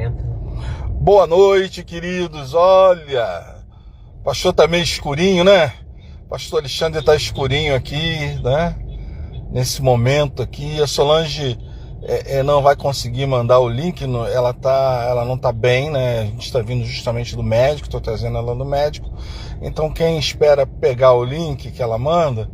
Entra. Boa noite, queridos. Olha, o pastor tá meio escurinho, né? O pastor Alexandre tá escurinho aqui, né? Nesse momento aqui. A Solange não vai conseguir mandar o link, ela não tá bem, né? A gente tá vindo justamente do médico, tô trazendo ela do médico. Então quem espera pegar o link que ela manda,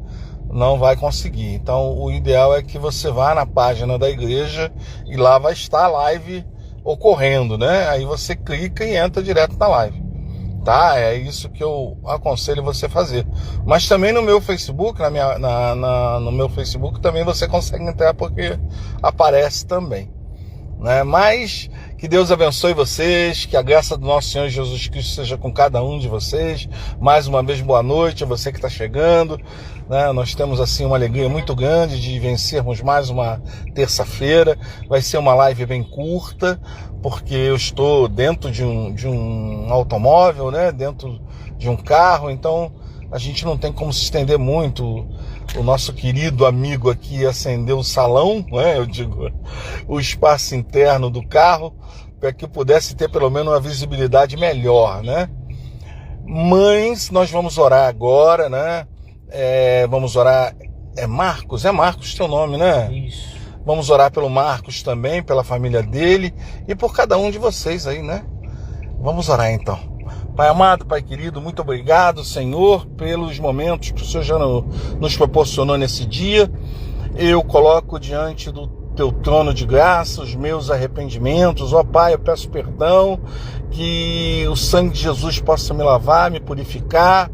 não vai conseguir. Então o ideal é que você vá na página da igreja e lá vai estar a live ocorrendo, né? Aí você clica e entra direto na live, tá? É isso que eu aconselho você fazer. Mas também no meu Facebook, no meu Facebook também você consegue entrar, porque aparece também, né? Mas que Deus abençoe vocês, que a graça do nosso Senhor Jesus Cristo seja com cada um de vocês. Mais uma vez, boa noite a você que está chegando, né? Nós temos assim uma alegria muito grande de vencermos mais uma terça-feira. Vai ser uma live bem curta, porque eu estou dentro de um automóvel, né? Dentro de um carro, então a gente não tem como se estender muito. O nosso querido amigo aqui acendeu o salão, né? Eu digo, o espaço interno do carro, para que pudesse ter pelo menos uma visibilidade melhor, né? Mas nós vamos orar agora, né? Vamos orar. É Marcos teu nome, né? Isso. Vamos orar pelo Marcos também, pela família dele e por cada um de vocês aí, né? Vamos orar então. Pai amado, Pai querido, muito obrigado, Senhor, pelos momentos que o Senhor já nos proporcionou nesse dia. Eu coloco diante do Teu trono de graça os meus arrependimentos. Ó Pai, eu peço perdão, que o sangue de Jesus possa me lavar, me purificar.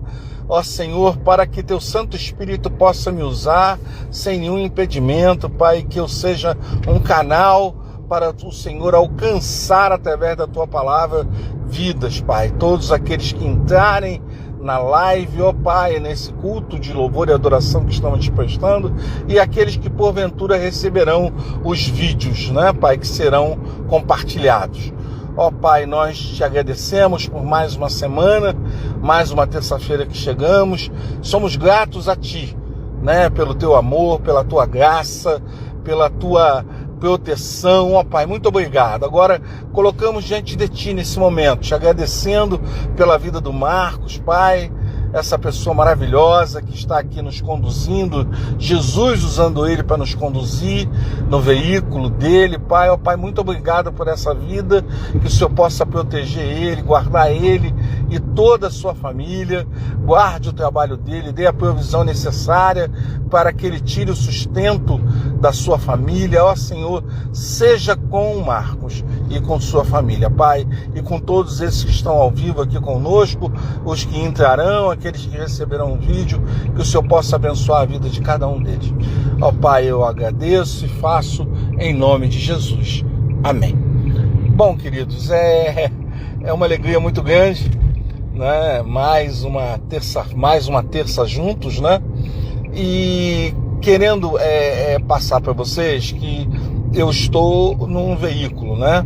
Ó Senhor, para que Teu Santo Espírito possa me usar sem nenhum impedimento, Pai, que eu seja um canal para o Senhor alcançar através da Tua palavra vidas, Pai. Todos aqueles que entrarem na live, ó Pai, nesse culto de louvor e adoração que estamos te prestando, e aqueles que porventura receberão os vídeos, né, Pai, que serão compartilhados. Ó Pai, nós te agradecemos por mais uma semana, mais uma terça-feira que chegamos. Somos gratos a Ti, né, pelo Teu amor, pela Tua graça, pela Tua proteção, ó Pai, muito obrigado. Agora colocamos diante de Ti nesse momento, te agradecendo pela vida do Marcos, Pai, essa pessoa maravilhosa que está aqui nos conduzindo, Jesus usando ele para nos conduzir no veículo dele, Pai. Ó Pai, muito obrigado por essa vida, que o Senhor possa proteger ele, guardar ele e toda a sua família, guarde o trabalho dele, dê a provisão necessária para que ele tire o sustento da sua família. Ó Senhor, seja com o Marcos e com sua família, Pai, e com todos esses que estão ao vivo aqui conosco, os que entrarão, aqueles que receberão um vídeo, que o Senhor possa abençoar a vida de cada um deles. Ó Pai, eu agradeço e faço em nome de Jesus. Amém. Bom, queridos, é uma alegria muito grande, né? Mais uma terça juntos, né? E querendo passar para vocês que eu estou num veículo, né?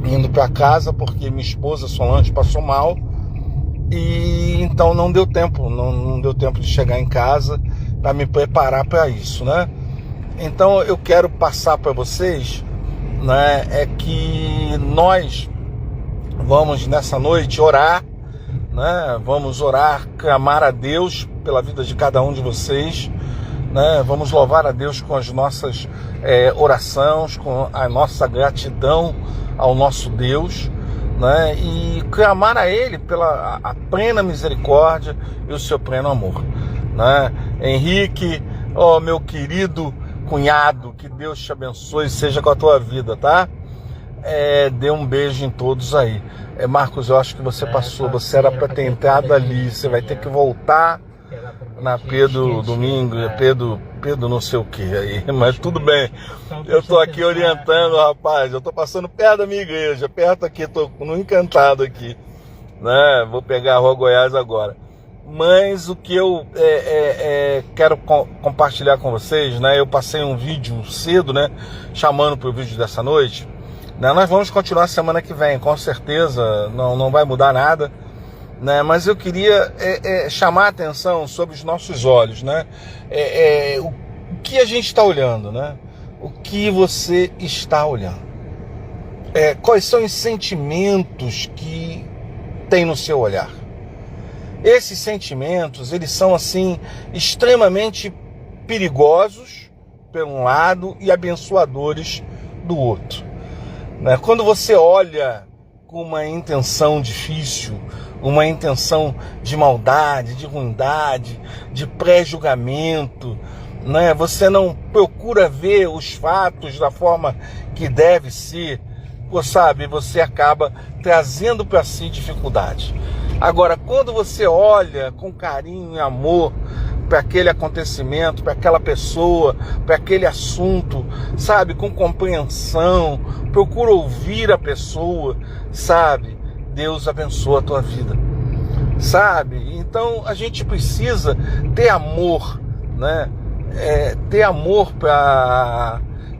Indo para casa porque minha esposa Solange passou mal e então não deu tempo de chegar em casa para me preparar para isso, né? Então eu quero passar para vocês, né? Que nós vamos nessa noite orar, né? Vamos orar, clamar a Deus pela vida de cada um de vocês, né? Vamos louvar a Deus com as nossas orações, com a nossa gratidão ao nosso Deus, né? E clamar a Ele pela a plena misericórdia e o seu pleno amor, né? Henrique, ó meu querido cunhado, que Deus te abençoe, seja com a tua vida, tá? Dê um beijo em todos aí. Marcos, eu acho que você passou, você era para ter entrado ali, você vai ter que voltar na Pedro Domingo, Pedro não sei o que aí, mas tudo bem. Eu tô aqui orientando, rapaz, eu tô passando perto da minha igreja, perto aqui, tô no Encantado aqui, né? Vou pegar a Rua Goiás agora. Mas o que eu quero compartilhar com vocês, né? Eu passei um vídeo cedo, né? Chamando pro vídeo dessa noite. Né? Nós vamos continuar semana que vem, com certeza, não vai mudar nada, né? Mas eu queria chamar a atenção sobre os nossos olhos, né? O que a gente está olhando, né? O que você está olhando? quais são os sentimentos que tem no seu olhar. Esses sentimentos, eles são assim extremamente perigosos por um lado e abençoadores do outro, né? Quando você olha com uma intenção difícil, uma intenção de maldade, de ruindade, de pré-julgamento, né? Você não procura ver os fatos da forma que deve ser, sabe? Você acaba trazendo para si dificuldade. Agora, quando você olha com carinho e amor para aquele acontecimento, para aquela pessoa, para aquele assunto, sabe, com compreensão, procura ouvir a pessoa, sabe, Deus abençoa a tua vida, sabe? Então a gente precisa ter amor, né? Ter amor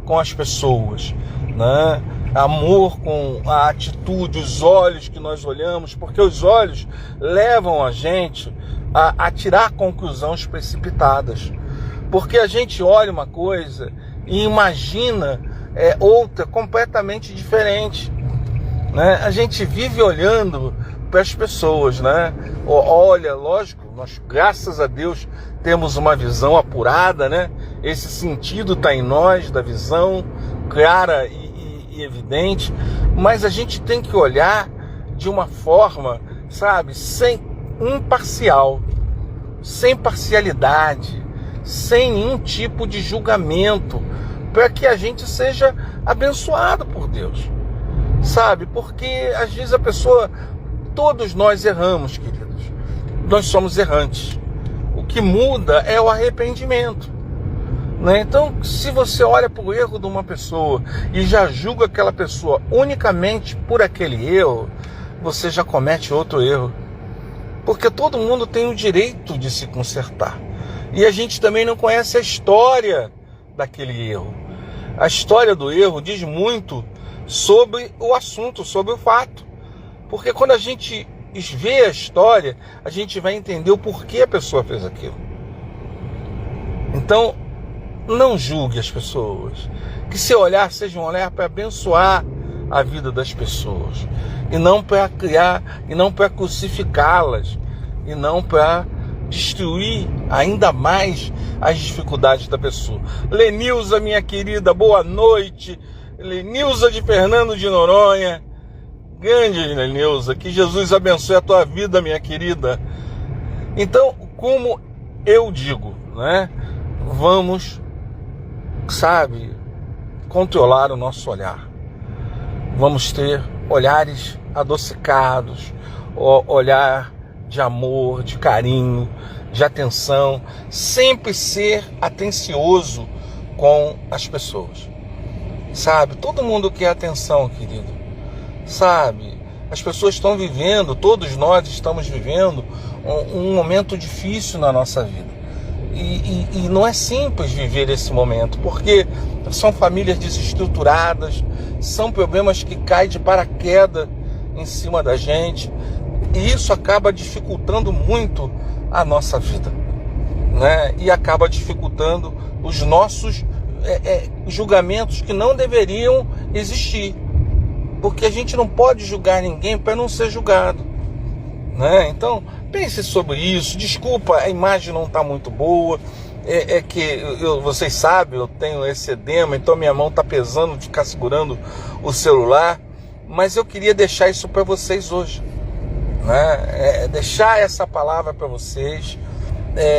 com as pessoas, né? Amor com a atitude, os olhos que nós olhamos, porque os olhos levam a gente a tirar conclusões precipitadas. Porque a gente olha uma coisa e imagina outra completamente diferente, né? A gente vive olhando para as pessoas, né? Olha, lógico, nós, graças a Deus, temos uma visão apurada, né? Esse sentido está em nós, da visão clara e evidente, mas a gente tem que olhar de uma forma, sabe, sem imparcial, sem parcialidade, sem nenhum tipo de julgamento, para que a gente seja abençoado por Deus, sabe? Porque às vezes a pessoa, todos nós erramos, queridos, nós somos errantes. O que muda é o arrependimento, né? Então, se você olha para o erro de uma pessoa e já julga aquela pessoa unicamente por aquele erro, você já comete outro erro. Porque todo mundo tem o direito de se consertar. E a gente também não conhece a história daquele erro. A história do erro diz muito sobre o assunto, sobre o fato. Porque quando a gente vê a história, a gente vai entender o porquê a pessoa fez aquilo. Então, não julgue as pessoas. Que seu olhar seja um olhar para abençoar a vida das pessoas. E não para criar, e não para crucificá-las. E não para destruir ainda mais as dificuldades da pessoa. Lenilza, minha querida, boa noite. Lenilza de Fernando de Noronha. Grande Lenilza, que Jesus abençoe a tua vida, minha querida. Então, como eu digo, né? Vamos, sabe, controlar o nosso olhar. Vamos ter olhares adocicados, olhar de amor, de carinho, de atenção, sempre ser atencioso com as pessoas, sabe? Todo mundo quer atenção, querido, sabe? As pessoas estão vivendo, todos nós estamos vivendo um momento difícil na nossa vida. E não é simples viver esse momento, porque são famílias desestruturadas, são problemas que caem de paraquedas em cima da gente, e isso acaba dificultando muito a nossa vida, né? E acaba dificultando os nossos julgamentos que não deveriam existir, porque a gente não pode julgar ninguém para não ser julgado, né? Então, pense sobre isso. Desculpa, a imagem não está muito boa. Que vocês sabem, eu tenho esse edema, então minha mão está pesando de ficar segurando o celular. Mas eu queria deixar isso para vocês hoje, né? Deixar essa palavra para vocês,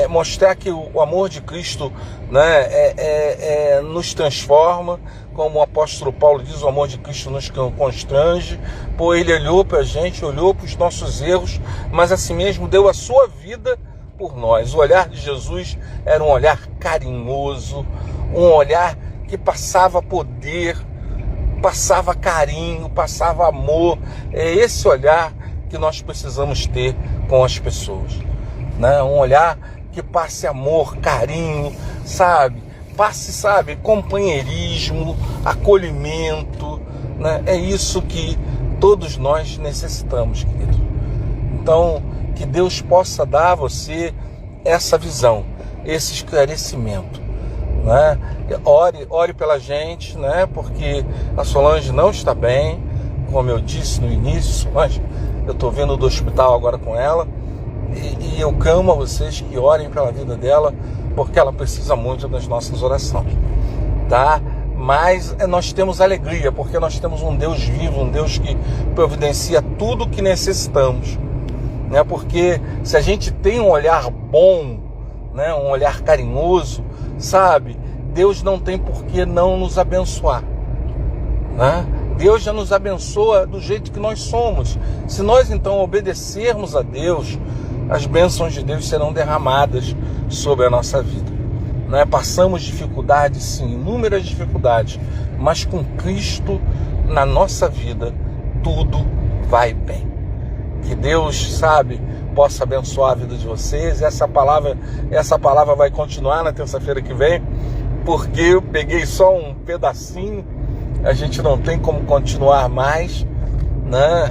mostrar que o amor de Cristo, né, nos transforma. Como o apóstolo Paulo diz, o amor de Cristo nos constrange, pois ele olhou para a gente, olhou para os nossos erros, mas assim mesmo deu a sua vida por nós. O olhar de Jesus era um olhar carinhoso, um olhar que passava poder, passava carinho, passava amor. É esse olhar que nós precisamos ter com as pessoas, né? Um olhar que passe amor, carinho, sabe? Passe, sabe, companheirismo, acolhimento, né? É isso que todos nós necessitamos, querido. Então, que Deus possa dar a você essa visão, esse esclarecimento, né? Ore pela gente, né? Porque a Solange não está bem, como eu disse no início, mas eu estou vindo do hospital agora com ela, e eu clamo a vocês que orem pela vida dela, porque ela precisa muito das nossas orações, tá? Mas nós temos alegria, porque nós temos um Deus vivo, um Deus que providencia tudo o que necessitamos, né? Porque se a gente tem um olhar bom, né, um olhar carinhoso, sabe, Deus não tem por que não nos abençoar, né? Deus já nos abençoa do jeito que nós somos. Se nós então obedecermos a Deus, as bênçãos de Deus serão derramadas sobre a nossa vida, né? Passamos dificuldades, sim, inúmeras dificuldades, mas com Cristo na nossa vida tudo vai bem. Que Deus, sabe, possa abençoar a vida de vocês. Essa palavra vai continuar na terça-feira que vem, porque eu peguei só um pedacinho, a gente não tem como continuar mais, né?